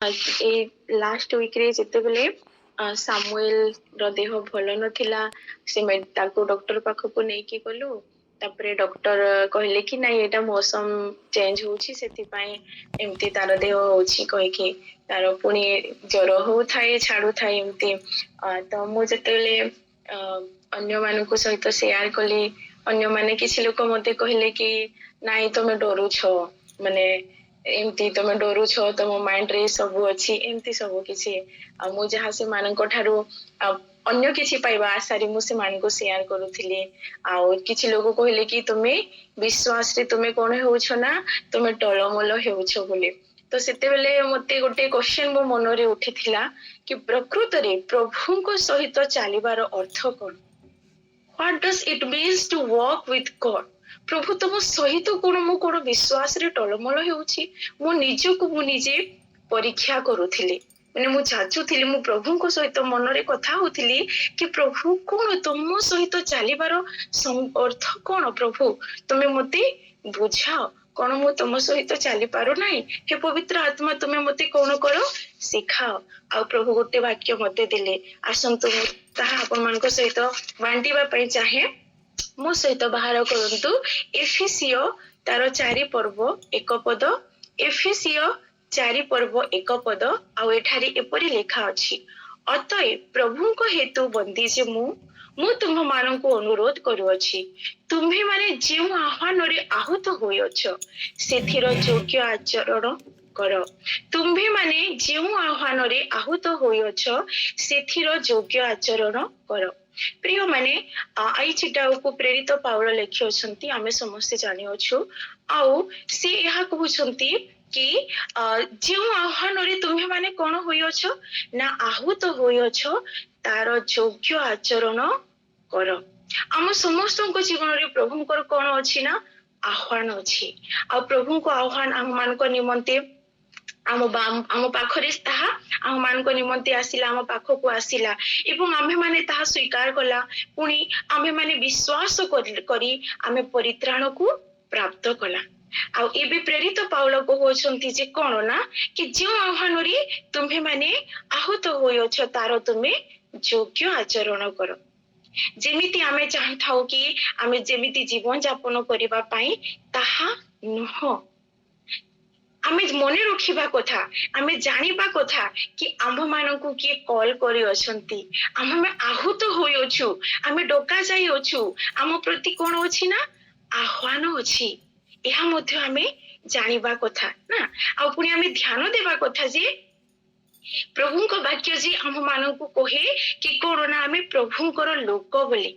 ए last week रे जेतेबेले सामुएल रो देह भल नथिला से ताको डॉक्टर पाखको नेकी गलु तापरे डॉक्टर कहले कि नहीं एटा मौसम चेंज होची सेति पई एमती तार देह होची कहि कि तार पुनी ज्वर हो थाए छाडू थाए एमती तो मु जेतेबेले अन्य मानको सहित शेयर कली अन्य माने किछि लोक मते कहले कि नाही तमे डरू छो माने एमती तमे डरू छो तम माइंड रे सब अच्छी एमती सब किसी मु जहाँ से मानक ठारू अन्य किछि पाइबा आशारी मु से मानको शेयर करूथिली आउ किछि लोक कहले कि तुमे विश्वास रे तुमे कोन होउछो ना तुमे टळमल हेउछो बोले तो सेते बेले मते गोटे क्वेश्चन मो मन रे उठिथिला कि प्रकृत रे प्रभु को सहित चालिबार अर्थ कोन what does it means to walk with God प्रभु तुम सहित कोण मु कोण विश्वास रे टलमल हेउछि मु निजको मु निजे परीक्षा करूथिली माने मु जाचुथिली मु प्रभु को सहित मन रे कथा होथिली कि प्रभु कोण तुम सहित चालिबार अर्थ कोण प्रभु तुमे मते बुझाओ कोण मु तुम सहित चाली पारो नाही हे पवित्र आत्मा तुमे मते कोण करो सिखाओ आ प्रभु गोटे वाक्य मते दिले आसंतु ताहा आपण मानको सहित बांटीबा पई चाहे मो सहित बाहर करंतु एफिसियो तार 4 पर्व 1 पद एफिसियो 4 पर्व 1 पद आ एठारी एपरि लेखा अछि अतएव प्रभु को हेतु बंदी जे मु तुम माननको अनुरोध करूअछि तुम्ही माने जे आह्वान रे आहुत होयछ सेथिर योग्य आचरण कर तुम्ही माने जे आह्वान रे आहुत होयछ सेथिर योग्य आचरण कर प्रिय माने आई चिटा को प्रेरित पाउल लेखि अछंती आमे समस्त जानि अछु आउ से यहा कहउछंती कि जे आह्वान रे तुम्ही माने कोन होयछ ना आहुत होयछ तार योग्य आचरण कर आम समस्त जीवन रे प्रभु को कोन अछि ना आह्वान अछि आ प्रभु को आह्वान हम मान को निमंते आम पाखरे ताहा आम मान को निमंते आसिला आम पाख को आसिला एवं आमे माने ताहा स्वीकार कला पुणी आमे माने विश्वास करी आमे परित्राण को प्राप्त कला आ एबे प्रेरित पाउल को होछंती जे कोन ना कि जो आह्वान रे तुम्हे माने आहुत होयछ तार तुमे योग्य आचरण कर जेमिति आमे चाहथाउ कि आमे जेमिति जीवन यापन करिबा पई ताहा नह आमे मने रखिबा कथा आमे जानिबा कथा कि आम मानकु के कॉल करी अछंती आमे आहुत होय अछु आमे डोका जाई अछु आम प्रति कोन अछि ना आह्वान अछि एहा मध्ये आमे जानिबा कथा ना आ पुनी आमे ध्यान देबा कथा जे प्रभु को वाक्य जी आम मानकु कहे कि कोन ना आमे प्रभु को लोक बोली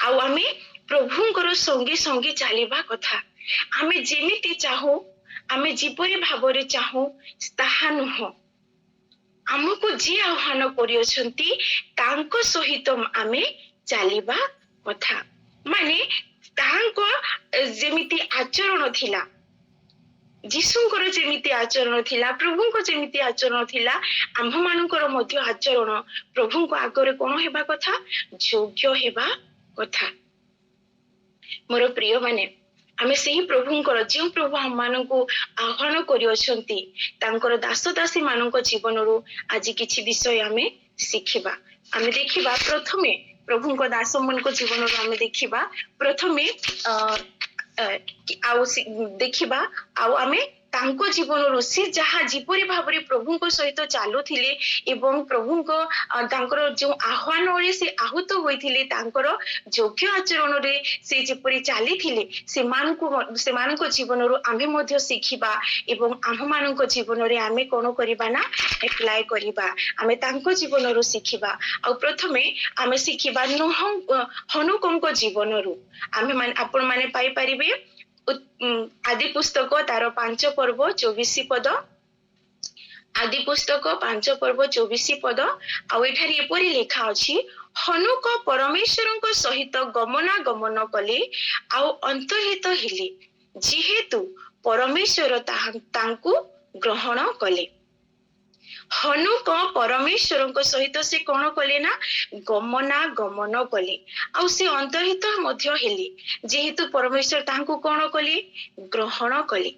आ आमे प्रभु को संगे संगे चालिबा कथा आमे जेमिति चाहू आमे जीपरी भावरे चाहू ताहा नुह हमको जे आह्वान करि अछंती तांको सहित आमे चालिबा कथा माने तांको जेमिति आचरण थिला जीशुंकर जेमिति आचरण थिला प्रभुंको जेमिति आचरण थिला आम्भ मानकर मध्य आचरण प्रभुंको आगरे कोन हेबा कथा योग्य हेबा कथा मोर प्रिय माने आमे सही प्रभुंकर जो प्रभु हम मानकु आह्वान करि अछंती तांकर दास दासी मानक जीवन रो आज किछि विषय आमे सिखिबा आमे देखिबा प्रथमे प्रभुंको दास मानक जीवन रो आमे देखिबा प्रथमे आउ देखिबा आउ आमे तांको जीवन रो से जहा जीपरी भाबरे प्रभु को सहित चालू थिले एवं प्रभु को तांकर जो आह्वान रे से आहुत होइथिले तांकर योग्य आचरण रे से जेपरी चाली थिले से मानको जीवन रो आमे मध्य सिखिबा एवं आम मानको जीवन रे आमे कोन करिबा ना अप्लाई करिबा आमे तांको जीवन रो सिखिबा आ प्रथमे आमे सिखिबा हनुकंको जीवन रो आमे मान आपण माने पाई परिबे आदि पुस्तक तार 5 पर्व 24 पद आदि पुस्तक 5 पर्व 24 पद आ एठारी एपरि लेखा अछि हनुक परमेश्वरଙ୍କ सहित गमना गमन कले आ अंतर्हित हेले जेहेतु परमेश्वर तांकु ग्रहण कले हनुक परमेश्वरଙ୍କ सहित से कोन कले ना गमना गमन कले आ से अंतर्हित मध्य हेले जेहेतु परमेश्वर तांकु कोन कले ग्रहण कले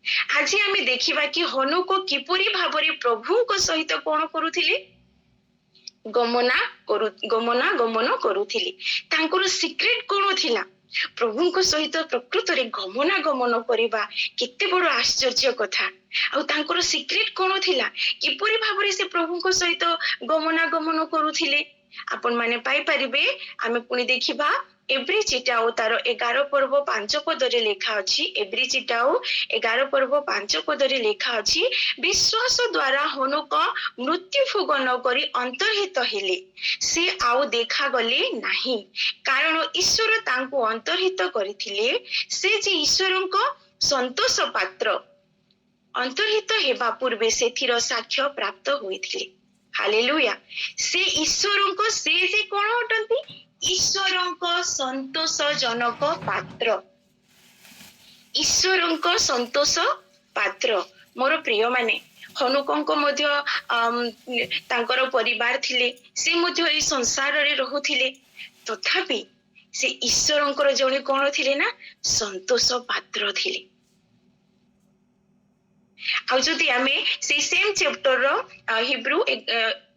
आज आम देखा कि हनुक किपरि भाव प्रभु सहित कौन करुथिले गमना गमन करुथिले तांकर सीक्रेट कौन थिला प्रभु सहित प्रकृत रे गमना गमन करवा केते बड़ आश्चर्य कथा आउ तांकर सीक्रेट कौन थिला किपरि भाव से प्रभु सहित गमना गमन करुथिले आपण माने पाई परिबे आमे पुनी देखिबा एब्री चिटाओ तार 11 पर्व 5 पदरे लेखा अछि एब्री चिटाओ 11 पर्व 5 पदरे लेखा अछि विश्वास द्वारा हनुक मृत्यु भोग न करी अंतर्हित हेले से आउ देखा गले नाही कारण ईश्वर तांको अंतर्हित करिथिले से जे ईश्वरक संतोष पात्र अंतर्हित हेबा पूर्वे सेथिर साक्ष्य प्राप्त होइथिले हालेलुया से ईश्वरक से जे कोन अटंती ईश्वरक संतोषजनक पात्र ईश्वरक संतोष पात्र मोर प्रिय माने हनुकंक मध्य तांकर परिवार थिले से मध्य ए संसार रे रहुथिले तथापि से ईश्वरंकर जणे कोन थिले ना संतोष पात्र थिले आउ जदि आमे से सेम चैप्टर रो हिब्रू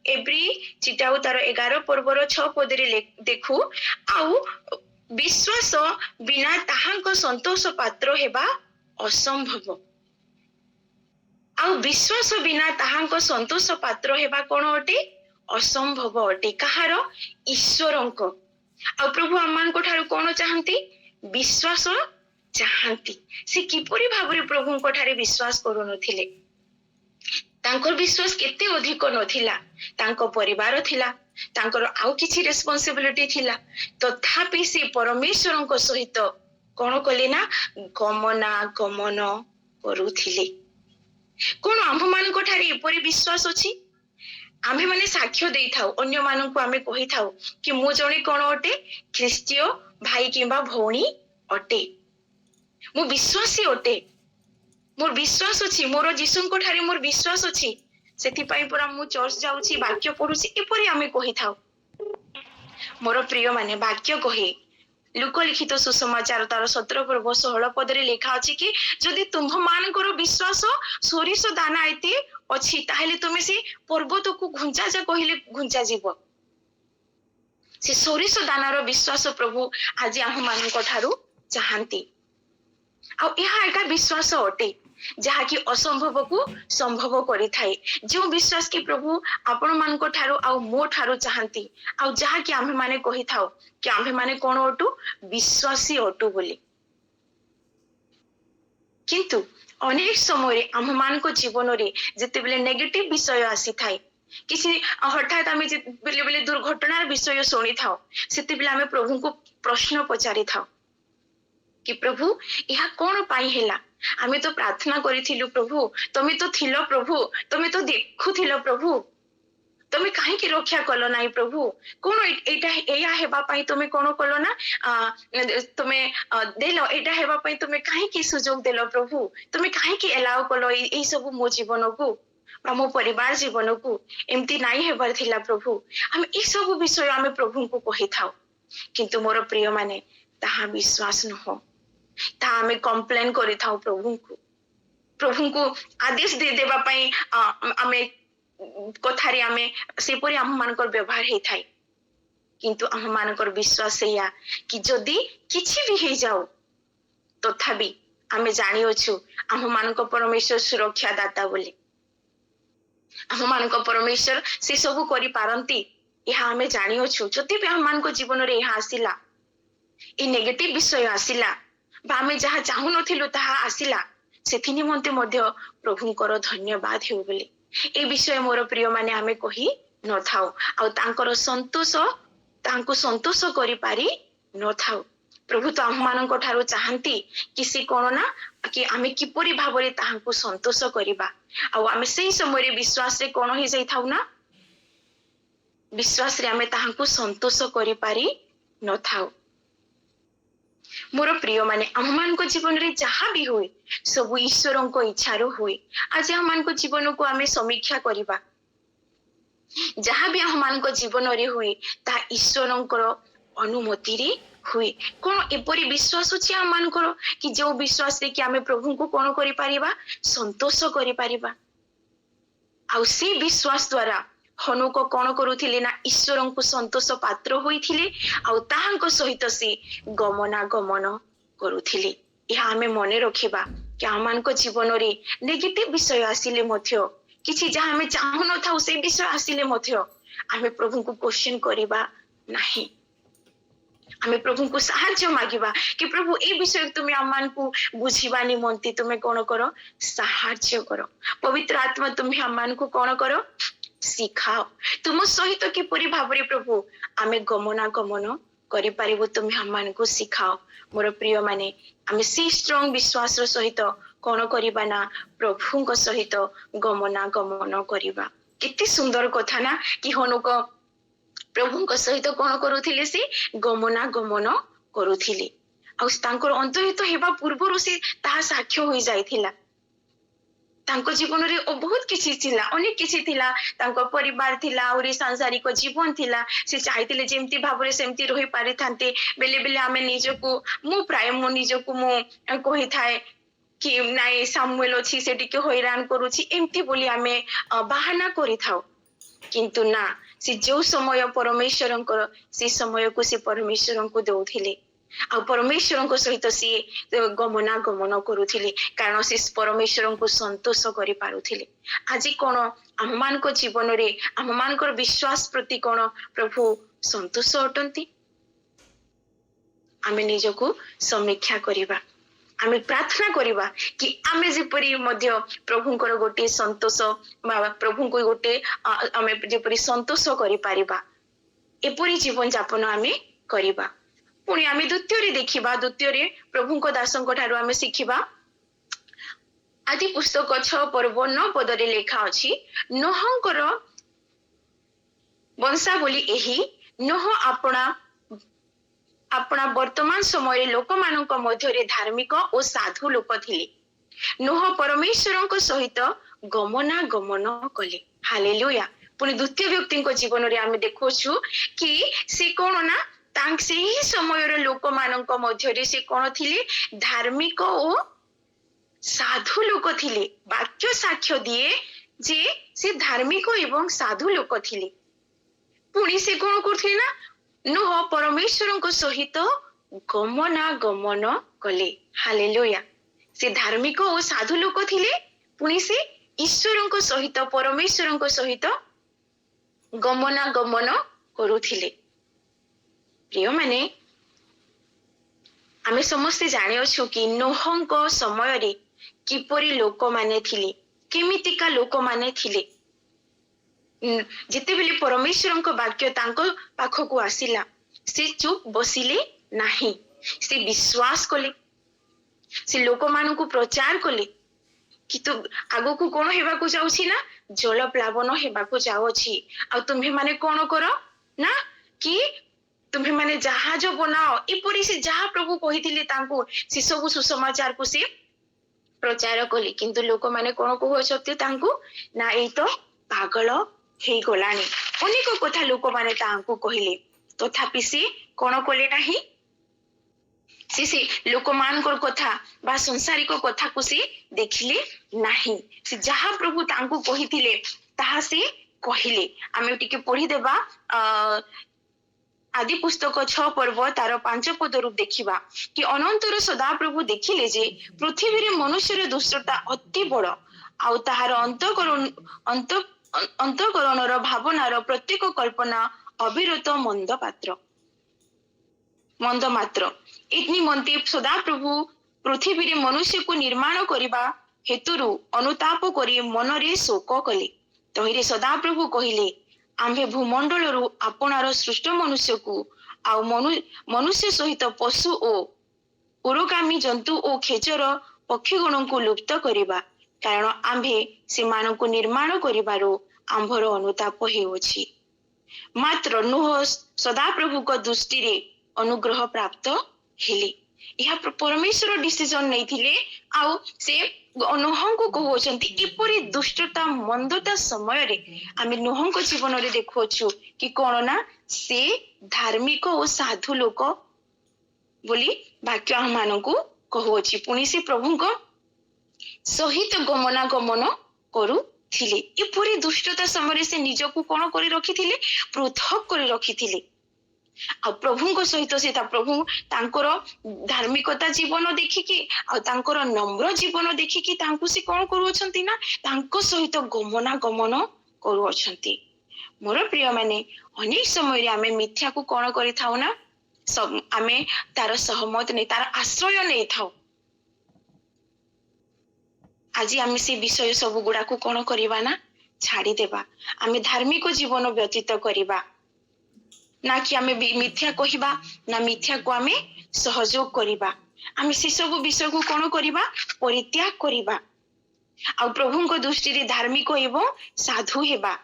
एब्री चिटाउ तार 11 पर्वर 6 पदरे देखु आउ विश्वास बिना ताहांक संतोष पात्र हेबा असंभव आउ विश्वास बिना ताहांक संतोष पात्र हेबा कोन अटे असंभव अटे कहार ईश्वरंक आउ प्रभु आमान को ठारू कोन चाहंती विश्वास चाहंती से किपरि भाबरे प्रभु को ठारे विश्वास करू नथिले तांकर विश्वास केते अधिक नथिला तांको परिवार थिला तांकर आउ किछि रेस्पोंसिबिलिटी थिला तथापि से परमेश्वरक सहित कोन कले ना गमना गमन करूथिले कोन आम मान को ठारे एपरि विश्वास अछि आमे माने साक्ष्य देई थाउ अन्य मानन को आमे कहि थाउ कि मु जणे कोन अटे ख्रिस्तीय भाई किबा भौणी अटे मु विश्वासी अटे मोर विश्वास अछि मोर जीसुन को ठारे मोर विश्वास अछि सेति पई पुरा मु चर्च जाउछि वाक्य पढुछि एपरि आमे कहि थाउ मोर प्रिय माने वाक्य कहे लुक लिखित सुसमाचार तार 17 पर्व 16 पदरे लेखा अछि कि जदि तुम मानकर विश्वास सोरिष दाना एते अछि ताहेले तुमे से पर्वत को घुंचा जा कहिले घुंचा जीव से सोरिष दानार विश्वास प्रभु आज आम मान को ठारू चाहंती आ यह एका विश्वास अटे जहा कि असंभव को संभव करि थाए जो विश्वास कि प्रभु आपण मान को ठारो आ मो ठारो चाहंती आ जहा कि आमे माने कहि थाओ कि आमे माने कोन अटु विश्वासी अटु बोली किंतु अनेक समय आम मान को जीवन रे जते बेले नेगेटिव विषय आसी थाए किसी हठात आमे बेले बेले दुर्घटनार विषय सुनी थाओ सेते बेले आमे प्रभु को प्रश्न पचारि थाओ कि प्रभु यह कौन पाई हेला आमे तो प्रार्थना करिथिलु प्रभु तमे तो थिलो प्रभु तमे तो देखुथिलो प्रभु तमे काहे की रक्षा कलो नाही प्रभु कोन एटा एया हेबा पाई तमे कोन कलो ना तमे देलो एटा हेबा पाई तमे काहे की सुजोग देलो प्रभु तमे काहे की एलाओ कलो ए सब मो जीवन को मो परिवार जीवन को एमती नाही हेबार थिला प्रभु हम ए सब विषय आमे प्रभु को कहि थाओ किंतु मोर प्रिय माने ताहा विश्वास न हो ता हमें कंप्लेन करि थाउ प्रभु को आदेश दे देबा पई हमें कथारे हमें सेपरि हम मानकर व्यवहार हे थाई किंतु हम मानकर विश्वास या कि जदी किछि भी हे जाओ तथापि हमें जानि अछु हम मानक परमेश्वर सुरक्षा दाता बोली हम मानक परमेश्वर से सब करि पारंती यह हमें जानि अछु जति भी हम मानक जीवन रे यह आसिला ए नेगेटिव विषय आसिला आमे जहाँ चाहू नथिलु ताहा आसिला सेथि निमंते मध्य प्रभुंकर धन्यवाद हेउ बोली ए विषय मोर प्रिय माने आमे कहि न थाउ आ तांकर संतोष तांको संतोष करि पारि न थाउ प्रभु तो आम मानक ठारो चाहंती कि से कोन ना कि आमे किपरि भाबरे ताहांको संतोष करिबा आ आमे सेही समय विश्वास रे कोन हे जाई थाउ ना विश्वास रे आमे ताहांको संतोष करि पारि न थाउ मोर प्रिय माने आम मान को जीवन रे जहाँ भी हुए सब ईश्वरों को इच्छा हुए आज हम मान को जीवन को आमे समीक्षा करिबा जहाँ भी हम मान को जीवन रे हुए ता ईश्वरों को अनुमति रे हुए कौन एपरी विश्वास अच्छी आम मानकर कि जो विश्वास रे कि आमे प्रभु को कौन करि परिबा संतोष करि परिबा आउ से विश्वास द्वारा हनुक कौन करुथिले ना ईश्वर को संतोष पात्र होइथिले आउ ताहांको सहित से गमनागमन करुथिले यह आमे मने रखिबा कि आमानको जीवन रे नेगेटिव विषय आसिले मध्य किछि जहाँ आमे चाहु न थाउ से विषय आसिले मध्य आमे प्रभु को क्वेश्चन करिबा नाही आमे प्रभु को साहाय्य मागिबा कि प्रभु ए विषय तुमे आमान को बुझिबा निमंती तुमे कोन करो साहाय्य करो पवित्र आत्मा तुमे आमान को कोन करो सिखाओ तुम सहित किपरि भाबरे प्रभु आमे गमनागमन करि पारिबो तुमे आमान को सिखाओ मोर प्रिय माने आमे सी स्ट्रांग विश्वास सहित कोन करिबा ना प्रभुଙ୍କ सहित गमनागमन करिबा केते सुंदर कथा ना कि हनुक प्रभुଙ୍କ सहित कोन करुथिले से गमनागमन करुथिले आ तांकर अंतहित हेबा पूर्वरु से ताहा साक्ष्य होई जाइथिला तांको जीवन रे बहुत किछि थिला अनेक किछि थिला तांको परिवार थिला और सांसारिक जीवन थिला से चाहतिले जेमती भाबरे सेमती रहि पारि थांते बेले बेले आमे निजको मु प्राय मु निजको मु कहि थाए कि नाइ सामुएल अछि से टिके हैरान करूछि एमती बोली आमे बहाना करि थाओ किंतु ना से जो समय परमेश्वरंकर से समय को से परमेश्वर को दौथिले आ परमेश्वर को सहित सी गमनागमन करुथिले कारण से परमेश्वर को संतोष करि पारुथिले आज कोन आममान को जीवन रे आममान को विश्वास प्रति कोन प्रभु संतोष अटंती आमे निजको समीक्षा करिबा आमे प्रार्थना करिबा कि आमे जेपरि मध्य प्रभुंकर गोटे संतोष प्रभु को गोटे आमे जेपरि संतोष करि पारिबा एपरि जीवन यापन आमे करिबा पुणी आमे द्वितीय रे देखिबा द्वितीय रे प्रभुंक दासंक ठारू आमे शिखिबा आदि पुस्तक 6 पर्व 9 पद रे लेखा अछि नोहंकर वंशावली एही नोह अपना वर्तमान समय लोक मानक मध्य धार्मिक और साधु लोक थिले नोह परमेश्वर सहित गमनागमन कले हालेलुया पुणी द्वितीय व्यक्ति जीवन रे आमे देखोछु कि से कोन ना तांक से ही समय लोक मानक मध्य से कोन थिले धार्मिक और साधु लोक थिले वाक्य साक्ष्य दिए जे से धार्मिक एवं साधु लोक थिले पुणी से कोन करथिले ना नोह परमेश्वर सहित गमनागमन कले हालेलुया से धार्मिक और साधु लोक थिले पुणी से ईश्वर सहित परमेश्वर सहित गमनागमन करुथिले प्रिय माने आमे समस्ते जाने अछु कि नोहंक समय रे किपरि लोक माने थिले केमितिका लोक माने थिले जिते बेले परमेश्वर वाक्य तांको पाखकु आसिला से चुप बसिले नाही से विश्वास कले से लोक मानकु प्रचार कले कि तू आगो को कोन हेबा को जाउछि ना जल प्लावन हेबा को जाउछि आ तुम्हे माने कोन करो ना कि तुम्हे माने जहाज बनाओ एपरि से जहा प्रभु कहिथिले तांको से सब सुसमाचार को से प्रचार कले किंतु लोक माने कोन कहउछथि तांको ना ए तो पागल हे गलानी अनेक कथा लोक माने तांको कहिले तथापि से कोन कले नाही से लोक मानकर कथा बा संसारिक कथा को से देखिले नाही से जहा प्रभु तांको कहिथिले ताहा से कहिले आमे टिके पढी देबा आदि पुस्तक 6 पर्व तार 5 पद रूप देखिबा कि अनंतर सदा प्रभु देखिले जे पृथ्वी रे मनुष्यर दुष्टता अति बड़ आ ताहार अंतकरणर भावनार प्रत्येक कल्पना अविरत मंद मात्र निमंते सदा प्रभु पृथ्वी रे मनुष्य को निर्माण करिबा हेतुरु अनुताप करी मन रे शोक कले तहिरे सदा प्रभु कहिले आम्भे भूमंडल आपणार सृष्ट मनुष्य को आ मनुष्य सहित पशु ओ उरगामी जंतु ओ खेचर पक्षीगण को लुप्त करिबा कारण आम्भे सेमानकु निर्माण करिबारो आम्भर अनुताप हेउछि मात्र नोह सदा प्रभु को दृष्टि रे अनुग्रह प्राप्त हेले यह परमेश्वर डिसीजन नहीं थिले आउ से नोहंको कहउछंती एपरि दुष्टता मंदता समय रे आमे नोहंको जीवन रे देखुछु कि कोन ना से धार्मिक और साधु लोक बोली वाक्य हम मानकु कहूची। पुणी से प्रभु को सहित गमनागमन करुथिले। एपरी दुष्टता समय से निजकु कौन करी रखिथिले, पृथक करी रखिथिले। आ प्रभु सहित से प्रभु तांकर धार्मिकता जीवन देखिकी आ तांकर नम्र जीवन देखिकी तांकु से कौन करूछंती ना तांको सहित गमनागमन करूछंती। मोर प्रिय माने अनेक समय रे आमे मिथ्या को कौन करि थाउ ना, सब आमे तार सहमत नहीं, तार आश्रय नहीं थाउ। आज आमे से विषय सब गुड़ा को कौन करिबा ना छाड़ी देबा। आमे धार्मिक जीवन व्यतीत करिबा ना कि आमे मिथ्या कहिबा ना मिथ्या को आमे सहयोग करिबा। आमे से सब विषय को कौन करिबा परित्याग करिबा आ प्रभु को दृष्टि रे धार्मिक एवं साधु हेबा।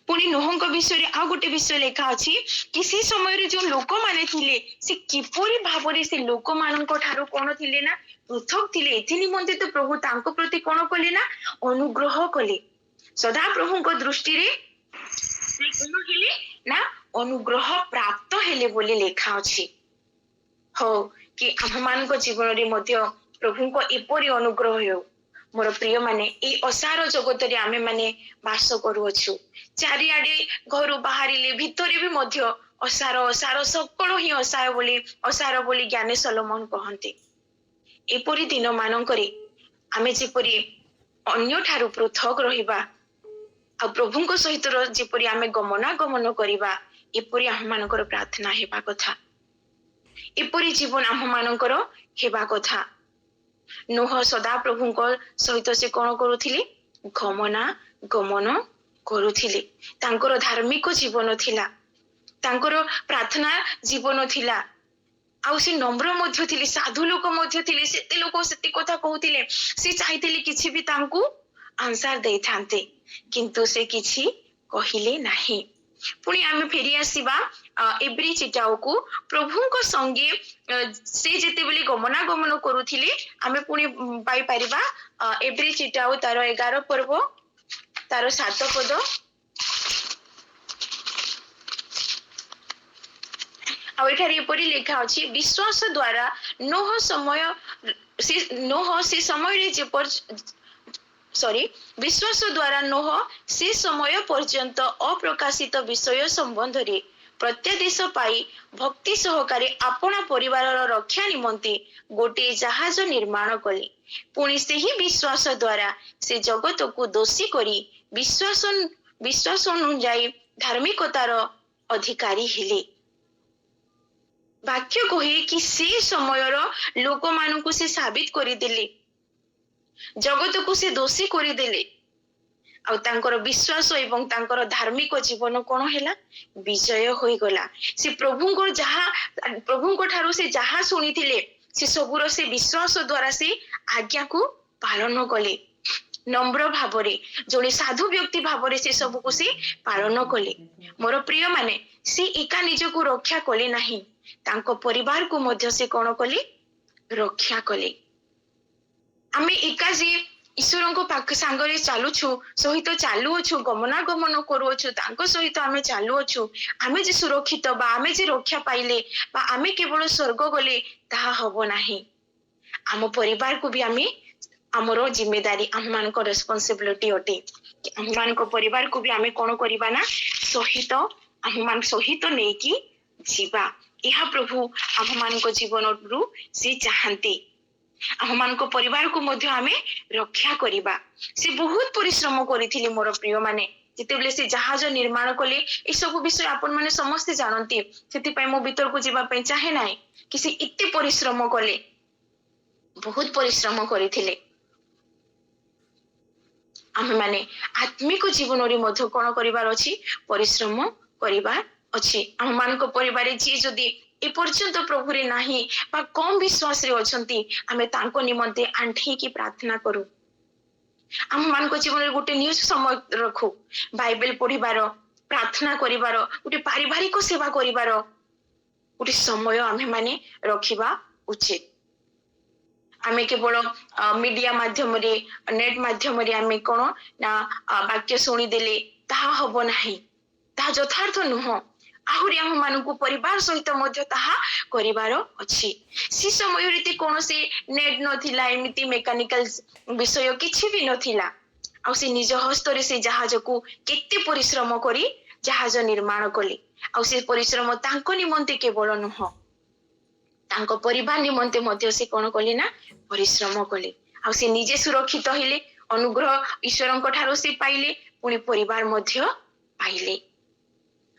पुणी नोह विषय आ गोटे विषय लेखा अछि कि से समय रे जो लोक माने थिले से किपरि भाबरे से लोक मानक ठारो कोन थिले ना पृथक थिले। एथि निमंते तो प्रभु तांको प्रति कोन कले ना अनुग्रह कले। सदा प्रभु को दृष्टि रे से कोन हेले ना अनुग्रह प्राप्त हेले बोली लेखा अछि। हो कि हम मान को जीवन रे मध्य प्रभु को एपरि अनुग्रह हो। मोर प्रिय माने ए असार जगत रे आमे माने वास करू अछु। चारिआडे घर बाहरिले भितरे भी मध्य असार असार सकल ही असार बोली ज्ञानी सलोमन कहते। एपरि दिन मानकरे आमे जेपरि अन्य ठारू पृथक रहिबा आ प्रभु को सहित जेपरि आमे गमनागमन करिबा एपरि हम मानकर प्रार्थना हेबा कथा। एपरि जीवन हम मानकर हेबा कथा। नोह सदा प्रभु को सहित से कौन करुथिले गमनागमन करुथिले। तांकर धार्मिक जीवन थिला, तांकर प्रार्थना जीवन थिला आउ से नम्र मध्य थिले, साधु लोक मध्य थिले। सेते लोक सेते कथा कहूथिले, से चाहतिले किछि भी तांकु आंसर देई थांते किंतु से किछि कहिले नाही। पुणी आमे फेरी आसीबा एब्री चिटाओ को प्रभु को संगे से जेते बेले गमनागमन करुथिले आमे पुणी पाई परिबा एब्री चिटाओ तार 11 पर्व तार 7 पद आ एठारे एपरि लेखा अछि विश्वास द्वारा नोह से समय रे विश्वास द्वारा नोह से समय पर्यंत अप्रकाशित विषय संबंध रे प्रत्यादेश पाई भक्ति सहकारी अपना परिवार रक्षा निमंते गोटे जहाज निर्माण कले। पुणी से ही विश्वास द्वारा से जगत को दोषी करी विश्वास अनुଯାयी धार्मिकतार अधिकारी हेले। वाक्य कहे कि से समयर लोक मानकु से साबित करी देले, जगत को से दोषी करी देले आ तांकर विश्वास एवं तांकर धार्मिक जीवन कोन हैला विजय होई गला। से प्रभु को ठारू से जहा सुनिथिले से सबुर से विश्वास द्वारा से आज्ञा को पालन कले। नम्र भावरे जोड़े साधु व्यक्ति भावरे से सब को से पालन कले। मोर प्रिय माने से एका निज को रक्षा कले नहीं, तांको परिवार को मध्य से कोन कले रक्षा कले। आमे एका जे ईश्वर को पाख सांगरे चालुछु सहित चालुअछु गमनागमन करूअछु तांको सहित आमे चालुअछु। आमे जे सुरक्षित बा आमे जे रक्षा पाइले बा आमे केवल स्वर्ग गले ताहा हबो नाही। आम परिवार को भी आमे हमरो जिम्मेदारी आम मान को रेस्पोंसिबिलिटी अटे। आम मान को परिवार को भी आमे कोन करिबा ना सहित आम मान सहित नै कि जीवा। यह प्रभु आम मान को जीवन रु से चाहंती आम मान को परिवार को मध्य आमे रक्षा करिबा। से बहुत परिश्रम करिथिले मोर प्रिय माने जेतेबेले से जहाज निर्माण कले। ए सब विषय आपन माने समस्त जानती, सेति पय मो भीतर को जीवा पय चाहे नाही कि से इत्ते परिश्रम कले, बहुत परिश्रम करिथिले। आमे माने आत्मिक जीवन रे मध्य कोन करिवार अछि परिश्रम करिवार अछि। आम मान को परिवार जी जदी ए पर्यंत प्रभु रे नाही बा कम विश्वास रे अछंती आमे तांको निमंते आंठी की प्रार्थना करू। आम मान को जीवन रे गोटे न्यूज समय रखू, बाइबल पढ़िबार प्रार्थना करिबार गोटे पारिवारिक सेवा करिबार गोटे समय आमे माने रखिबा उचित। आमे केवल मीडिया माध्यम रे नेट माध्यम रे आमे कोन ना वाक्य सुनी देले ताहा हबो नाही, ताहा यथार्थ नुह। ଆହୁରି ଆମ ମାନଙ୍କୁ ପରିବାର ସହିତ ମଧ୍ୟ ତାହା କରିବାର ଅଛି। ସେ ସମୟରେ କୌଣସି ନେଟ୍ ନଥିଲା, ଏମିତି ମେକାନିକାଲ ବିଷୟ କିଛି ବି ନଥିଲା। ଆଉ ସେ ନିଜ ହସ୍ତରେ ସେ ଜାହାଜକୁ କେତେ ପରିଶ୍ରମ କରି ଜାହାଜ ନିର୍ମାଣ କଲେ। ଆଉ ସେ ପରିଶ୍ରମ ତାଙ୍କ ନିମନ୍ତେ କେବଳ ନୁହଁ, ତାଙ୍କ ପରିବାର ନିମନ୍ତେ ମଧ୍ୟ ସେ କଣ କଲେ ନା ପରିଶ୍ରମ କଲେ। ଆଉ ସେ ନିଜେ ସୁରକ୍ଷିତ ହେଲେ, ଅନୁଗ୍ରହ ଈଶ୍ୱରଙ୍କ ଠାରୁ ସେ ପାଇଲେ, ପୁଣି ପରିବାର ମଧ୍ୟ ପାଇଲେ।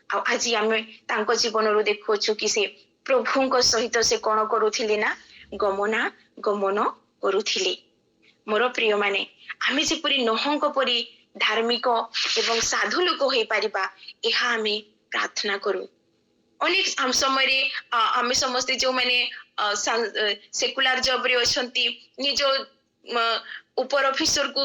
ଆଉ ଆଜି ଆମେ ତାଙ୍କ ଜୀବନରୁ ଦେଖୁଅଛୁ କି ସେ ପ୍ରଭୁଙ୍କ ସହିତ ସେ କଣ କରୁଥିଲେ ନା ଗମନ କରୁଥିଲେ। ମୋର ପ୍ରିୟ ମାନେ, ଆମେ ଯେପରି ନୋହଙ୍କ ପରି ଧାର୍ମିକ ଏବଂ ସାଧୁ ଲୋକ ହୋଇପାରିବା, ଏହା ଆମେ ପ୍ରାର୍ଥନା କରୁ। ଅନେକ ସମୟରେ ଆମେ ସମସ୍ତେ ଯୋଉମାନେ ସେକୁଲାର ଜବରେ ଅଛନ୍ତି, ନିଜ ଉପର ଅଫିସରକୁ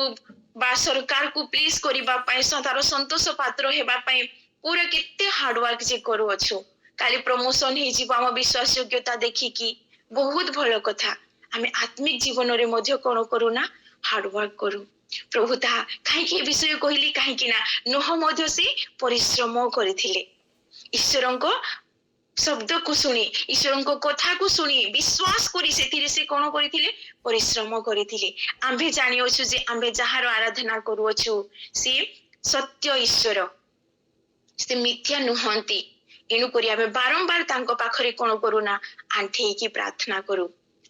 ବା ସରକାରକୁ ପ୍ଲିଜ କରିବା ପାଇଁ, ତାର ସନ୍ତୋଷ ପାତ୍ର ହେବା ପାଇଁ ପୁରା କେତେ ହାର୍ଡୱାର୍କ ଯେ କରୁଅଛୁ। କାଲି ପ୍ରମୋସନ ହେଇଯିବ ଆମ ବିଶ୍ୱାସ ଯୋଗ୍ୟତା ଦେଖିକି, ବହୁତ ଭଲ କଥା। ଆମେ ଆତ୍ମିକ ଜୀବନରେ ମଧ୍ୟ କଣ କରୁନା ହାର୍ଡୱାର୍କ କରୁ। ପ୍ରଭୁ ତାହା କାହିଁକି ଏ ବିଷୟ କହିଲି, କାହିଁକି ନା ନୋହ ମଧ୍ୟ ସେ ପରିଶ୍ରମ କରିଥିଲେ। ଈଶ୍ୱରଙ୍କ ଶବ୍ଦକୁ ଶୁଣି, ଈଶ୍ୱରଙ୍କ କଥାକୁ ଶୁଣି ବିଶ୍ୱାସ କରି ସେଥିରେ ସେ କଣ କରିଥିଲେ ପରିଶ୍ରମ କରିଥିଲେ। ଆମ୍ଭେ ଜାଣିଅଛୁ ଯେ ଆମ୍ଭେ ଯାହାର ଆରାଧନା କରୁଅଛୁ ସେ ସତ୍ୟ ଈଶ୍ୱର, ସେ ମିଥ୍ୟା ନୁହନ୍ତି। ଏଣୁକରି ଆମେ ବାରମ୍ବାର ତାଙ୍କ ପାଖରେ କଣ କରୁନା ଆଣ୍ଠେଇକି ପ୍ରାର୍ଥନା କରୁ,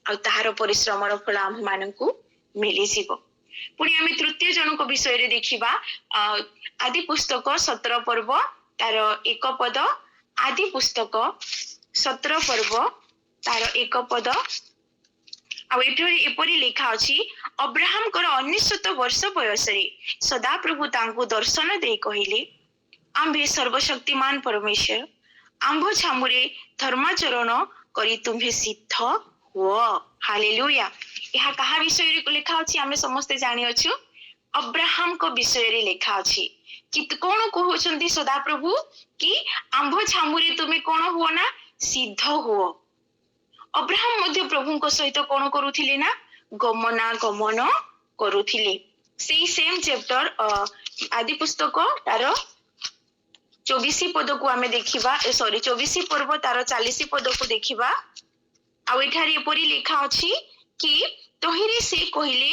ଆଉ ତାହାର ପରିଶ୍ରମର ଫଳ ଆମ ମାନଙ୍କୁ ମିଳିଯିବ। ପୁଣି ଆମେ ତୃତୀୟ ଜଣଙ୍କ ବିଷୟରେ ଦେଖିବା। ଆଦି ପୁସ୍ତକ 17 ପର୍ବ ତାର 1 ପଦ। ଆଦି ପୁସ୍ତକ 17 ପର୍ବ ତାର 1 ପଦ। ଆଉ ଏଠାରେ ଏପରି ଲେଖା ଅଛି, ଅବ୍ରାହମଙ୍କର 99 ବର୍ଷ ବୟସରେ ସଦାପ୍ରଭୁ ତାଙ୍କୁ ଦର୍ଶନ ଦେଇ କହିଲେ, ଆମ୍ଭେ ସର୍ବଶକ୍ତିମାନ ପରମେଶ୍ୱର ଆମ୍ଭ ଛାମୁରେ ଧର୍ମାଚରଣ କରି ତୁମ୍ଭେ ସିଦ୍ଧ ହୁଅ। ହାଲେଲୁୟା। ଏହା କାହା ବିଷୟରେ ଲେଖା ଅଛି ଆମେ ସମସ୍ତେ ଜାଣିଅଛୁ, ଅବ୍ରାହମଙ୍କ ବିଷୟରେ ଲେଖା ଅଛି। କି କଣ କହୁଛନ୍ତି ସଦାପ୍ରଭୁ କି ଆମ୍ଭ ଛାମୁରେ ତୁମେ କଣ ହୁଅ ନା ସିଦ୍ଧ ହୁଅ। ଅବ୍ରାହମ ମଧ୍ୟ ପ୍ରଭୁଙ୍କ ସହିତ କଣ କରୁଥିଲେ ନା ଗମନାଗମନ କରୁଥିଲେ। ସେଇ ସେମ୍ ଚ୍ୟାପ୍ଟର ଆଦି ପୁସ୍ତକ ତାର 24 ପଦକୁ ଆମେ ଦେଖିବା, 24 ପର୍ବ ତାର 40 ପଦକୁ ଦେଖିବା। ଆଉ ଏଠାରେ ଏପରି ଲେଖା ଅଛି କି ତହିଁରେ ସେ କହିଲେ,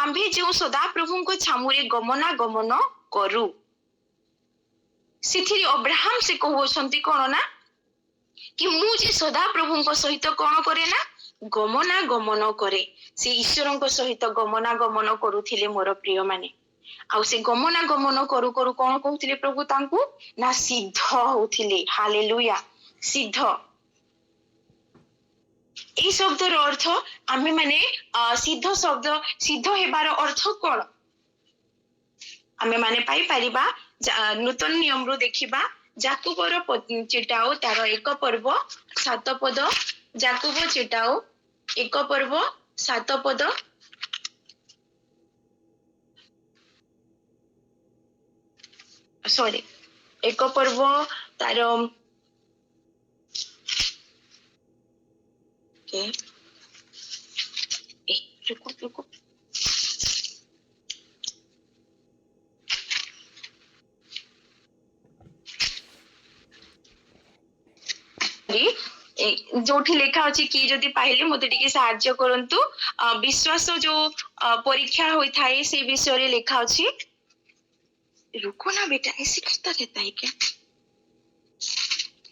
ଆମ୍ଭେ ଯେଉଁ ସଦାପ୍ରଭୁଙ୍କ ଛାମୁରେ ଗମନାଗମନ କରୁ। ସେଥିରେ ଅବ୍ରାହମ ସେ କହୁଛନ୍ତି କଣ ନା କି ମୁଁ ଯେ ସଦାପ୍ରଭୁଙ୍କ ସହିତ କଣ କରେ ନା ଗମନାଗମନ କରେ। ସେ ଈଶ୍ୱରଙ୍କ ସହିତ ଗମନାଗମନ କରୁଥିଲେ ମୋର ପ୍ରିୟ ମାନେ। ଆଉ ସେ ଗମନାଗମନ କରୁ କରୁ କଣ କହୁଥିଲେ ପ୍ରଭୁ ତାଙ୍କୁ ନା ସିଦ୍ଧ ହଉଥିଲେ। ହାଲେଲୁୟା। ସିଦ୍ଧ, এই ଶବ୍ଦର ଅର୍ଥ ଆମେ ମାନେ ସିଦ୍ଧ ହେବାର ଅର୍ଥ କଣ ଆମେ ମାନେ ପାଇପାରିବା। ନୂତନ ନିୟମରୁ ଦେଖିବା, ଯାକୁବର ଚିଟାଉ ତାର 1 ପର୍ବ 7 ପଦ। ଯାକୁବ ଚିଟାଉ 1 ପର୍ବ 7 ପଦ। ସରି 1 ପର୍ବ ତାର ଯୋଉଠି ଲେଖା ଅଛି କି ଯଦି ପାଇଲେ ମତେ ଟିକେ ସାହାଯ୍ୟ କରନ୍ତୁ। ବିଶ୍ୱାସ ଯୋଉ ପରୀକ୍ଷା ହୋଇଥାଏ ସେ ବିଷୟରେ ଲେଖା ଅଛି। रुको ना बेटा, ऐसे करता रहता है क्या?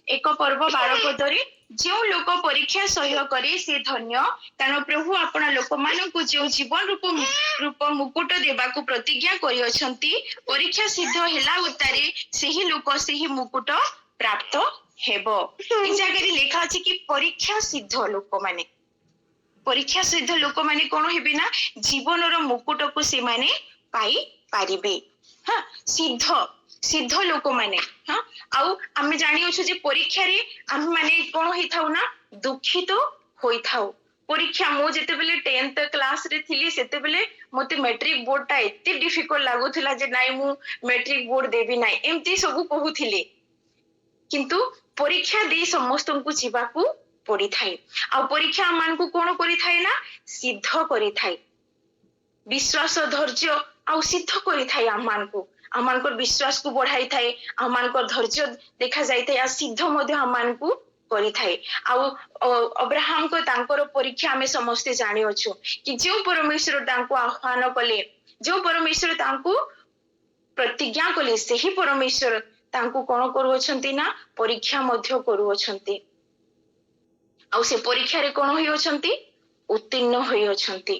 1 ପର୍ବ 12 ପଦରେ ଯେଉଁ ଲୋକ ପରୀକ୍ଷା ସହ୍ୟ କରେ ସେ ଧନ୍ୟ, କାରଣ ପ୍ରଭୁ ଆପଣ ଲୋକମାନଙ୍କୁ ଯେଉଁ ଜୀବନ ରୂପ ମୁକୁଟ ଦେବାକୁ ପ୍ରତିଜ୍ଞା କରିଅଛନ୍ତି, ପରୀକ୍ଷା ସିଦ୍ଧ ହେଲା ଉତ୍ତାରେ ସେହି ଲୋକ ସେହି ମୁକୁଟ ପ୍ରାପ୍ତ ହେବ। ଏ ଜାଗାରେ ଲେଖା ଅଛି କି ପରୀକ୍ଷା ସିଦ୍ଧ ଲୋକମାନେ, ପରୀକ୍ଷା ସିଦ୍ଧ ଲୋକମାନେ କଣ ହେବେ ନା ଜୀବନର ମୁକୁଟକୁ ସେମାନେ ପାଇ ପାରିବେ। ସିଦ୍ଧ ଲୋକମାନେ। ଆଉ ଆମେ ଜାଣିଅଛୁ ଯେ ପରୀକ୍ଷାରେ ଆମେ ମାନେ କଣ ହେଇଥାଉ ନା ଦୁଃଖିତ ହୋଇଥାଉ। ପରୀକ୍ଷା ମୁଁ ଯେତେବେଳେ 10th କ୍ଲାସରେ ଥିଲି ସେତେବେଳେ ମତେ ମେଟ୍ରିକ ବୋର୍ଡଟା ଏତେ ଡିଫିକଲ୍ଟ ଲାଗୁଥିଲା ଯେ ନାଇଁ ମୁଁ ମେଟ୍ରିକ ବୋର୍ଡ ଦେବି ନାହିଁ, ଏମିତି ସବୁ କହୁଥିଲେ। କିନ୍ତୁ ପରୀକ୍ଷା ଦେଇ ସମସ୍ତଙ୍କୁ ଯିବାକୁ ପଡିଥାଏ। ଆଉ ପରୀକ୍ଷା ଆମମାନଙ୍କୁ କଣ କରିଥାଏ ନା ସିଦ୍ଧ କରିଥାଏ। ବିଶ୍ୱାସ ଧୈର୍ଯ୍ୟ ଆଉ ସିଦ୍ଧ କରିଥାଏ ଆମମାନଙ୍କୁ। आमानकर विश्वास को बढ़ाई थाए आमानकर धैर्य देखा जाई थाए आ सिद्ध मध्य आमानकु करि थाए अब्राहम को तांकर परीक्षा आमे समस्ते जानि अछु कि जो परमेश्वर तांको आह्वान कले जो परमेश्वर तांको प्रतिज्ञा कले सेही परमेश्वर तांको कोन करूछंती ना परीक्षा मध्य करूछंती आ से परीक्षा रे कोन होई अछंती उत्तीर्ण होई अछंती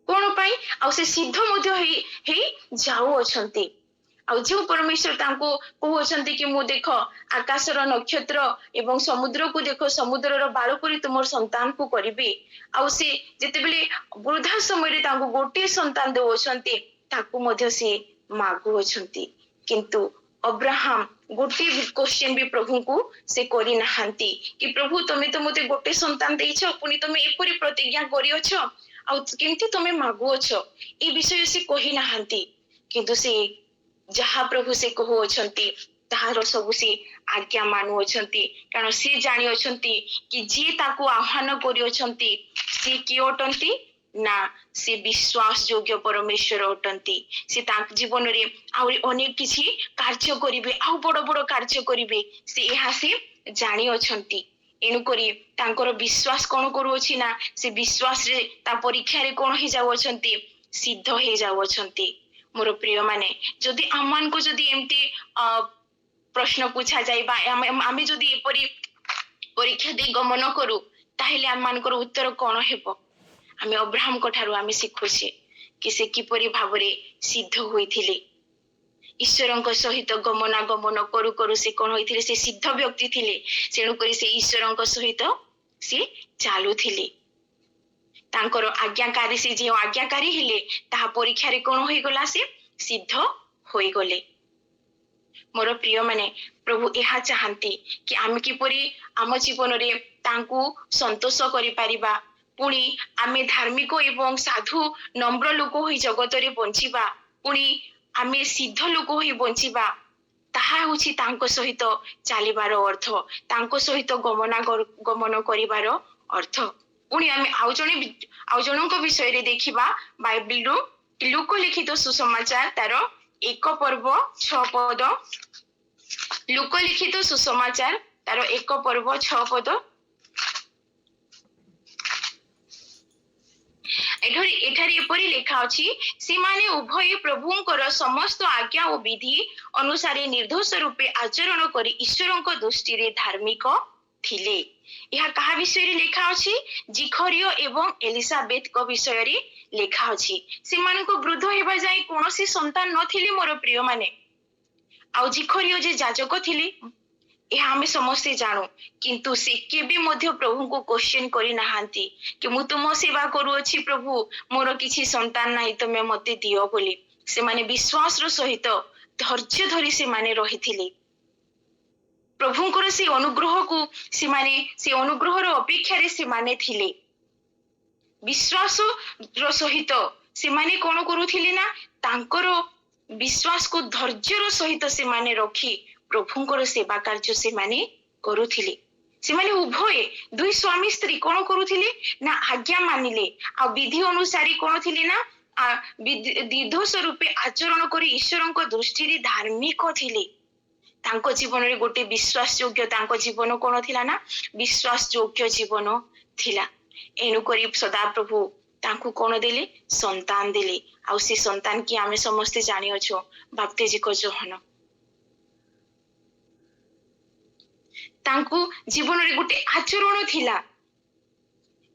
कोन पाई आ से सिद्ध मध्य हे जाऊ अछंती आ जो परमेश्वर तांको कहउछंती कि मु देखो आकाशर नक्षत्र एवं समुद्र को देखो समुद्र रो बाल परी तुमर संतान को करिबे आ से जते बेले वृद्धा समय रे तांको गोटे संतान देउछंती ताकू मध्य से मागु अछंती किंतु अब्राहम गोटे क्वेश्चन भी प्रभु को से करी नहांती कि प्रभु तमे तो मते गोटे संतान देइछो पुनी तमे एपरी प्रतिज्ञा करियोछो आ केमती तमे मागुओछो ए विषय से कही नहांती किंतु से जहा प्रभु से कहू अछंती ताहार सब से आज्ञा मानु अछंती कारण से जानि अछंती कि जे ताकू आह्वान करि अछंती से कि अटंती ना से विश्वास योग्य परमेश्वर अटंती से ताक जीवन रे आउरी अनेक किछि कार्य करिवे आ बड़ बड़ कार्य करिवे से एहा से जानि अछंती एनु करी तांकर विश्वास कोन करू अछि ना से विश्वास रे ता परीक्षा रे कोन हे जाउ अछंती सिद्ध हे जाउ अछंती मोर प्रिय माने जदि आमान को जदि एमती प्रश्न पूछा जाइबा आमे जदि एपरी परीक्षा दे गमन करू ताहेले आमानकर उत्तर कोन हेबो आमे अब्राहम कोठारु आमे सिखुछे कि से किपरि भाबरे सिद्ध होइथिले ईश्वरଙ୍କ सहित गमनागमन करू करू से कोन होइथिले से सिद्ध व्यक्ति थिले सेणु करी से ईश्वरଙ୍କ सहित से चालुथिले तांकर आज्ञाकारी से जे आज्ञाकारी हेले ताहा परीक्षा रे कोन होई गला से सिद्ध होई गले मोर प्रिय माने प्रभु एहा चाहंती कि आमे किपरि आम जीवन रे तांकू संतोष करि पारिबा पुणी आमे धार्मिक एवं साधु नम्र लोक होई जगत रे बंचिबा पुणी आमे सिद्ध लोक होई बंचिबा ताहा होछि तांको सहित चालिबार अर्थ तांको सहित गमन करिबार अर्थ पुणी आमे आउ जनक विषय रे देखिबा बाइबल रो लूक लिखित सुसमाचार तार 1 पर्व 6 पद लूक लिखित सुसमाचार तार 1 पर्व 6 पद एठारी एपरी लेखा अछि सीमाने उभय प्रभुंकर समस्त आज्ञा और विधि अनुसार निर्दोष रूपे आचरण करी ईश्वरଙ୍କ दृष्टि रे धार्मिक थिले यह कहा विषय रे लेखा अछि जिखरियो एवं एलिसाबेथ को विषय रे लेखा अछि सीमान को वृद्ध हेबा जाय कोनोसी संतान नथिले मोर प्रिय माने आ जिखरियो जे जाजक थिले यह आमे समस्ते जानो किंतु से केबे मध्य प्रभु को क्वेश्चन करी नहांती कि मु तुम सेवा करू अछि प्रभु मोर किछि संतान नाही तमे मते दियो बोली से माने विश्वास रो सहित धैर्य धरि से माने रहिथिले प्रभुंकर से अनुग्रह को से माने से अनुग्रह रो अपेक्षा रे से माने थिले विश्वास रो सहित से माने कोन करूथिले ना तांकर विश्वास को धैर्य रो सहित से माने रखी प्रभुंकर सेवा कार्य से माने करूथिले से माने उभय दुई स्वामी स्त्री कोन करूथिले ना आज्ञा मानिले आ विधि अनुसार कोन थिले ना निर्दोष रूपे आचरण करी ईश्वरଙ୍କ दृष्टि रे धार्मिक थिले तांको जीवन रे गोटे विश्वास योग्य तांको जीवन कोन थिला ना विश्वास योग्य जीवन थिला एनु करी सदा प्रभु तांको कोन देले संतान देले आ से संतान की आमे समस्त जानि अछो बाप्तिजी को जोहन तांको जीवन रे गोटे आचरण थिला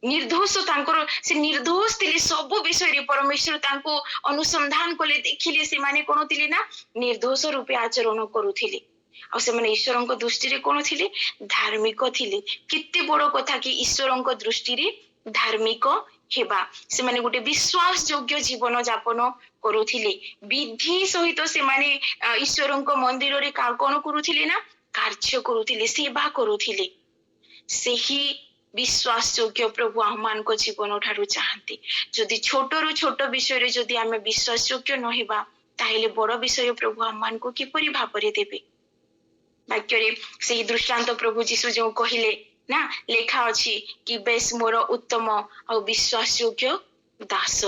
निर्दोष तांकर से निर्दोष थिले सब विषय रे परमेश्वर तांको अनुसंधान कले देखिले से माने कोन थिले ना निर्दोष रूपे आचरण करूथिले आ से माने ईश्वरଙ୍କ दृष्टि रे कोन थिले धार्मिक थिले कित्ते बड़ कथा कि ईश्वरଙ୍କ दृष्टि रे धार्मिक हेबा से माने गोटे विश्वास योग्य जीवन यापन करूथिले विधि सहित से माने ईश्वरଙ୍କ मंदिर रे कोन करूथिले ना कार्य करूथिले सेवा करूथिले सेही विश्वास योग्य प्रभु आमान को जीवन ठारू चाहती जदि छोट रु छोट विषय रे जदि आमे विश्वास योग्य न हेबा ताहेले बड़ विषय प्रभु आमान को किपरि भाबरे देबे वाक्य रे सेही दृष्टांत प्रभु जीशु जो कहिले ना लेखा अछि कि बेस मोर उत्तम आ विश्वास योग्य दास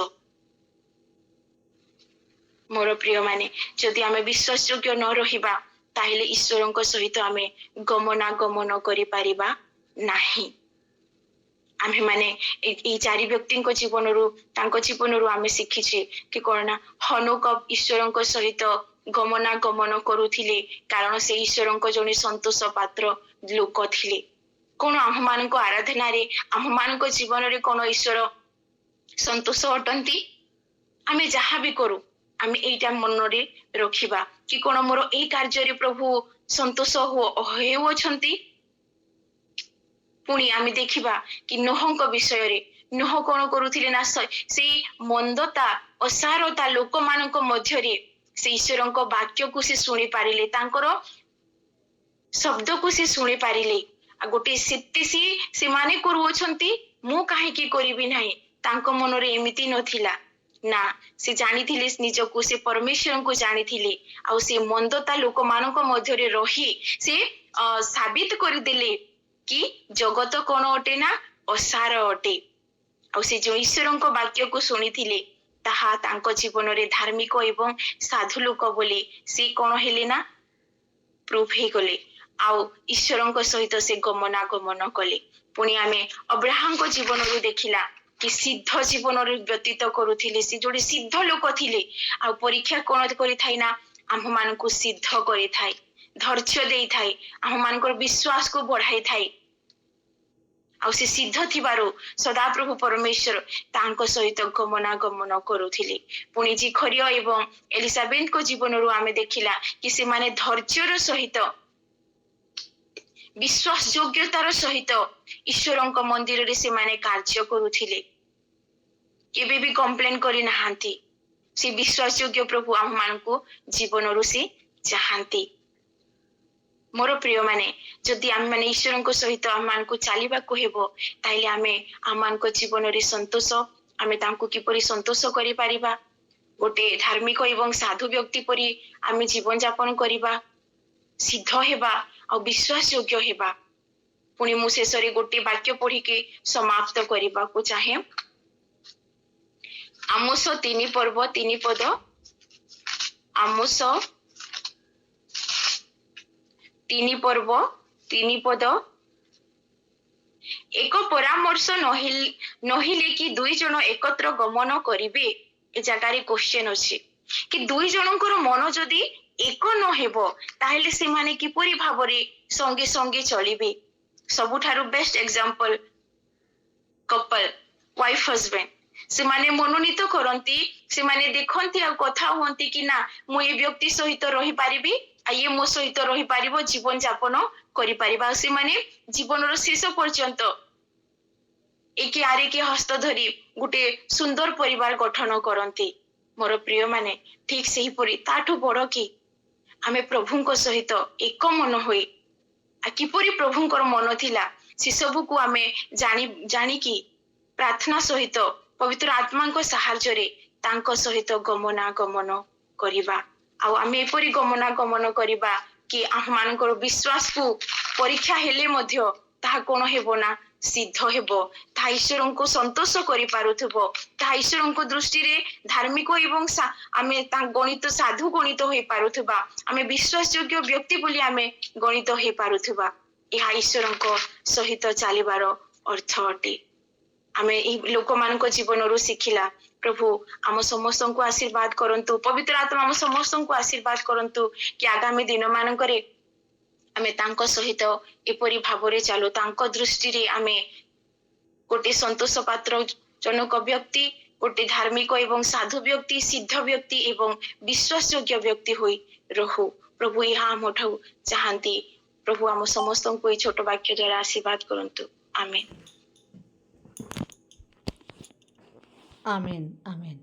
मोर प्रिय माने जदि आमे विश्वास योग्य न रहिबा ताहेले ईश्वरଙ୍କ सहित आमे गमनागमन करि पारिबा नाही। आमे माने ए चारि व्यक्तिଙ୍କ जीवनरू तांको जीवनरू आमे शिखिछे कि कोना हनोक ईश्वरଙ୍କ सहित गमनागमन करुथिले कारण से ईश्वरଙ୍କ जने संतोष पात्र लोक थिले। कोन आम्हानको आराधना रे आम्हानको जीवन रे कोन ईश्वर संतोष अटंती। आमे जहाँ भी करू आमे एटा मन रे रखिबा कि कोन मोर ए कार्य रे प्रभु संतोष हेउ अछंती। पुणी आमे देखिबा कि नोहଙ୍କ विषय रे नोह कोन करुथिले ना से मंदता असारता लोक मानक मध्य रे से ईश्वरଙ୍କ वाक्य को से सुनि पारिले तांकर शब्द को से सुनि पारिले। आ गोटे सेते से माने करूछंती मु काहे की करिबि नाही तांको मन रे एमिति नथिला ना से जानिथिले निजको से परमेश्वर को जानिथिले आ से मंदता लोक मानक मध्य रे रही से साबित कर देले कि जगत कोन अटे ना असार अटे। आ से जो ईश्वरଙ୍କ वाक्य को सुनिथिले ताहा तांको जीवन रे धार्मिक एवं साधु लोक बोली से कोन हेले ना प्रूफ हे गले आउ ईश्वरଙ୍କ सहित से गमनागमन कले। पुणी आमे अब्राहम को जीवन रो देखिला कि सिद्ध जीवन रे व्यतीत करुथिले से जोडे सिद्ध लोक थिले आ परीक्षा कोन करि थाई ना आम मान को सिद्ध करि थाई धैर्य देई थाई आम मान को विश्वास को बढ़ाई थाई। आ से सिद्ध थिबारो सदा प्रभु परमेश्वर तांको सहित गमनागमन करुथिले। पुणी जिखरिया एवं एलिजाबेथ को जीवन रो आमे देखिला कि से माने धैर्यर सहित विश्वास योग्यतार सहित ईश्वरଙ୍କ मंदिर रे से माने कार्य करुथिले केबे भी कंप्लेन करि नहांती। से विश्वास योग्य प्रभु आम मान को जीवन रो से चाहंती। मोर प्रिय माने जदि आम माने ईश्वरଙ୍କ सहित आम मान को चालिबा को हेबो ताइले आमे आम मान को जीवन रे संतोष आमे तांको किपरि संतोष करि पारिबा गोटे धार्मिक एवं साधु व्यक्ति परि आमे जीवन यापन करिबा सिद्ध हेबा और विश्वास योग्य हेबा। पुणी मु शेषरे गोटे वाक्य पढ़ी के समाप्त करिबा को चाहे। आमोस 3 पर्व 3 पद आमोस 3 पर्व 3 पद एक परामर्श नहिले कि 2 जन एकत्र गमन करिवे। ए जगारे क्वेश्चन अछि कि 2 जनकर मन जदि एक न हेबो ताहेले से माने किपरि भाबरे संगे संगे चलिबे। सबुठारु best example couple wife husband से माने मनोनीत करंती से माने देखंती आ कथा होंती कि ना मु ए व्यक्ति सहित रही पारिबी आ ये मो सहित रही पारिबो जीवन यापन करि पारिबा। से माने जीवन रो शेष पर्यंत एके आरे के हस्त धरी गुटे सुंदर परिवार गठन करंती। मोर प्रिय माने ठीक सही परि ताठु बड़ कि आमे प्रभुଙ୍କ सहित एक मन होई आ किपरि प्रभुଙ୍କର मन थिला से सब को आमे जानी कि प्रार्थना सहित पवित्र आत्माଙ୍କ साहाय्य रे तांको सहित गमनागमन करिबा। आ आमे एपरि गमनागमन करिबा कि आम मानकर विश्वास को परीक्षा हेले मध्य ताहा कोन हेबो ना सिद्ध हेबो ता ईश्वरଙ୍କୁ संतोष करि पारुथबो ता ईश्वरଙ୍କ दृष्टि रे धार्मिक एवं आमे ता गणित साधु गणित होई पारुथबा आमे विश्वास योग्य व्यक्ति बोली आमे गणित होई पारुथबा। एहा ईश्वरଙ୍କ सहित चालिबार अर्थ अटे। आमे ई लोक मानक जीवन रो सिखिला प्रभु आम समस्त को आशीर्वाद करंतु पवित्र आत्मा आम समस्त को आशीर्वाद करंतु कि आगामी दिन मानकरे आमे तांको सहित एपरि भाबरे चालू तांको दृष्टि रे आमे गोटे संतोष पात्र जनक व्यक्ति गोटे धार्मिक एवं साधु व्यक्ति सिद्ध व्यक्ति एवं विश्वास योग्य व्यक्ति होई रहु। प्रभु यहाँ आमठु चाहंती। प्रभु आम समस्त को ई छोट वाक्य द्वारा आशीर्वाद करंतु। आमेन आमेन आमेन।